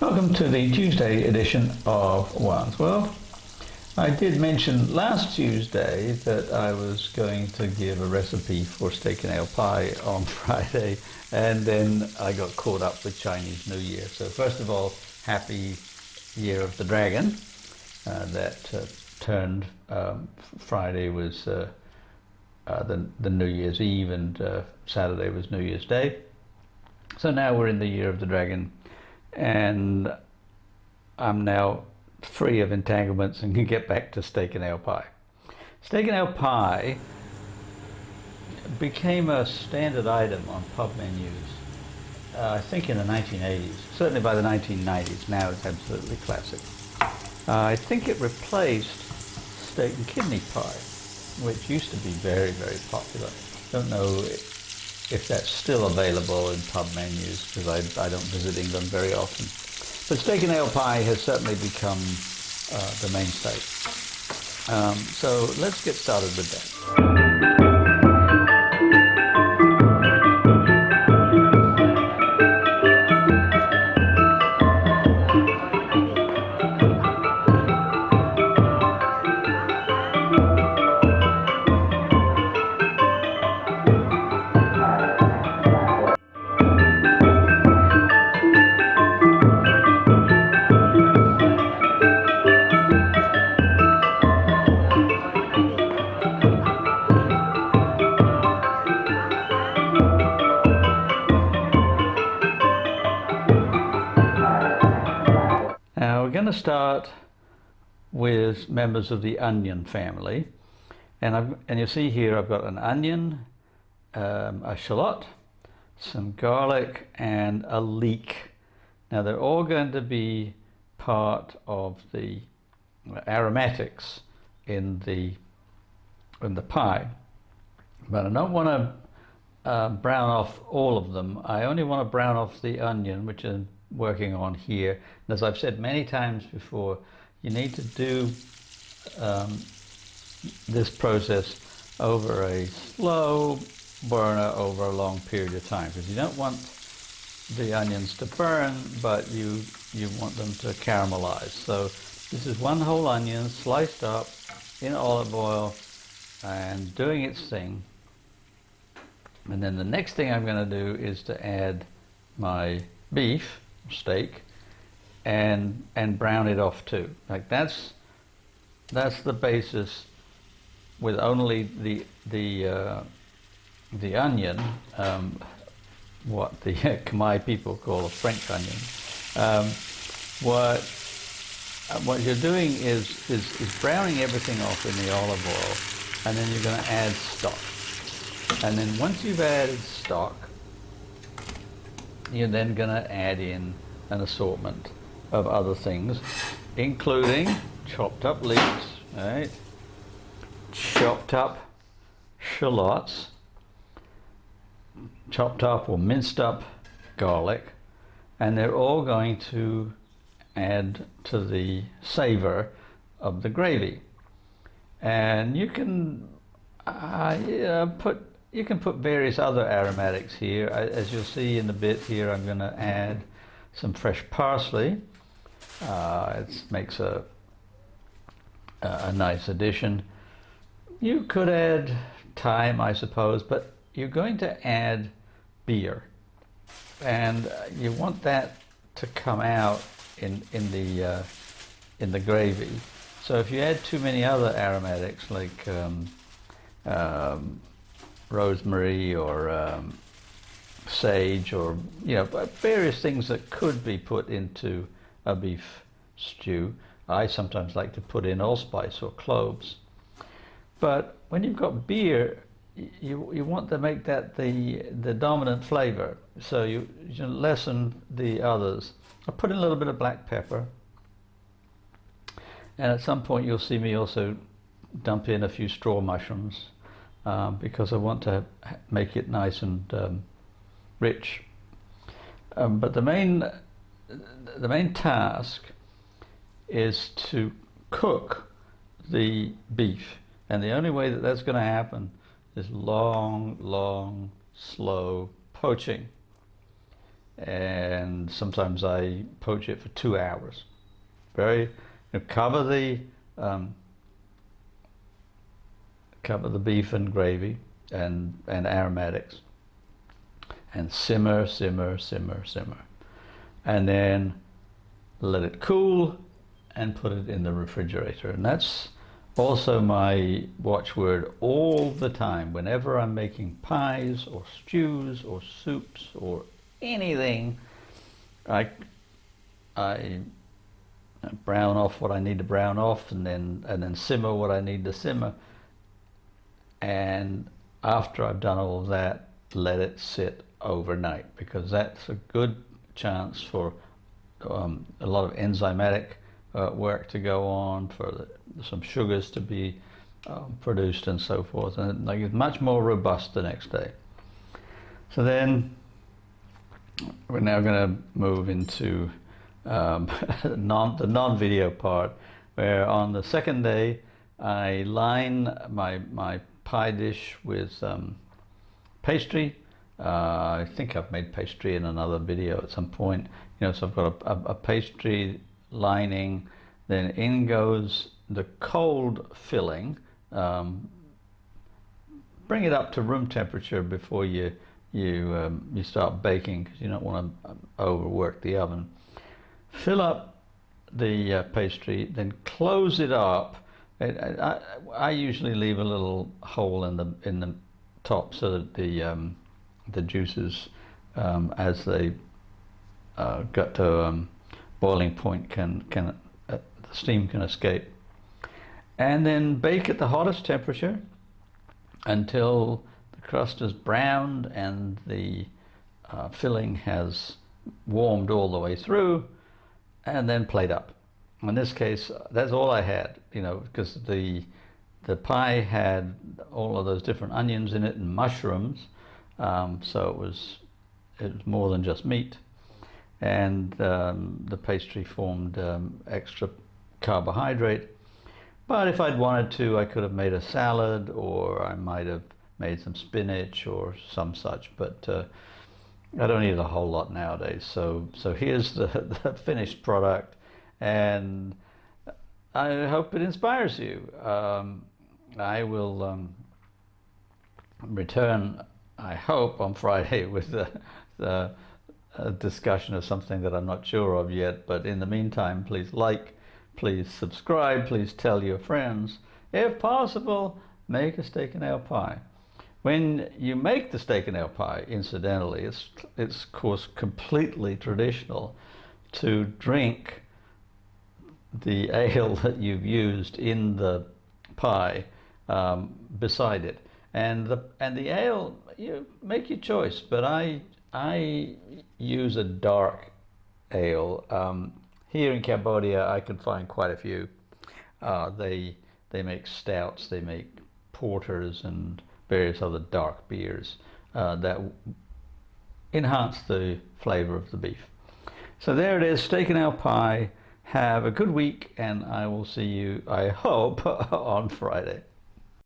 Welcome to the Tuesday edition of One's World. I did mention last Tuesday that I was going to give a recipe for steak and ale pie on Friday, and then I got caught up with Chinese New Year. So first of all, happy Year of the Dragon. That turned Friday was the New Year's Eve, and Saturday was New Year's Day. So now we're in the Year of the Dragon, and I'm now free of entanglements and can get back to steak and ale pie. Steak and ale pie became a standard item on pub menus, I think in the 1980s, certainly by the 1990s. Now it's absolutely classic. I think it replaced steak and kidney pie, which used to be very, very popular. Don't know if that's still available in pub menus, because I don't visit England very often. But steak and ale pie has certainly become the mainstay. So let's get started with that. Now we're going to start with members of the onion family, and you see here I've got an onion, a shallot, some garlic, and a leek. Now they're all going to be part of the aromatics in the pie, but I don't want to brown off all of them. I only want to brown off the onion, which I'm working on here. And as I've said many times before, you need to do this process over a slow burner over a long period of time, because you don't want the onions to burn, but you want them to caramelize. So this is one whole onion sliced up in olive oil and doing its thing. And then the next thing I'm going to do is to add my beef, steak, and brown it off too. Like that's the basis, with only the onion, what the Khmer people call a French onion. What you're doing is browning everything off in the olive oil, and then you're going to add stock. And then once you've added stock, you're then going to add in an assortment of other things, including chopped up leeks, right? Chopped up shallots, chopped up or minced up garlic, and they're all going to add to the savor of the gravy. And you can put various other aromatics here. As you'll see in a bit here, I'm going to add some fresh parsley. It makes a nice addition. You could add thyme, I suppose, but you're going to add beer, and you want that to come out in the gravy. So if you add too many other aromatics like rosemary or sage, or various things that could be put into a beef stew. I sometimes like to put in allspice or cloves. But when you've got beer, you want to make that the dominant flavor, so you lessen the others. I put in a little bit of black pepper, and at some point you'll see me also dump in a few straw mushrooms, because I want to make it nice and rich. But the main task is to cook the beef, and the only way that that's going to happen is long, slow poaching. and sometimes I poach it for 2 hours. Cover the beef and gravy and aromatics, and simmer, and then let it cool and put it in the refrigerator. And that's also my watchword all the time. Whenever I'm making pies or stews or soups or anything, I brown off what I need to brown off, and then simmer what I need to simmer. And after I've done all of that, let it sit overnight, because that's a good chance for a lot of enzymatic work to go on, for some sugars to be produced and so forth, and like it's much more robust the next day. So then we're now going to move into the non-video part, where on the second day I line my pie dish with pastry. I think I've made pastry in another video at some point. So I've got a pastry lining, then in goes the cold filling. Bring it up to room temperature before you start baking, because you don't want to overwork the oven. Fill up the pastry, then close it up. I usually leave a little hole in the top so that the juices, as they got to boiling point, the steam can escape. And then bake at the hottest temperature until the crust is browned and the filling has warmed all the way through, and then plate up. In this case, that's all I had, because the pie had all of those different onions in it and mushrooms, so it was more than just meat. And the pastry formed extra carbohydrate. But if I'd wanted to, I could have made a salad, or I might have made some spinach or some such, but I don't eat a whole lot nowadays. So here's the finished product, and I hope it inspires you. I will return, I hope, on Friday with a discussion of something that I'm not sure of yet. But in the meantime, please like, please subscribe, please tell your friends. If possible, make a steak and ale pie. When you make the steak and ale pie, incidentally, it's of course completely traditional to drink the ale that you've used in the pie beside it, and the ale, you make your choice. But I use a dark ale. Here in Cambodia, I can find quite a few. They make stouts, they make porters, and various other dark beers that enhance the flavor of the beef. So there it is, steak and ale pie. Have a good week, and I will see you, I hope, on Friday.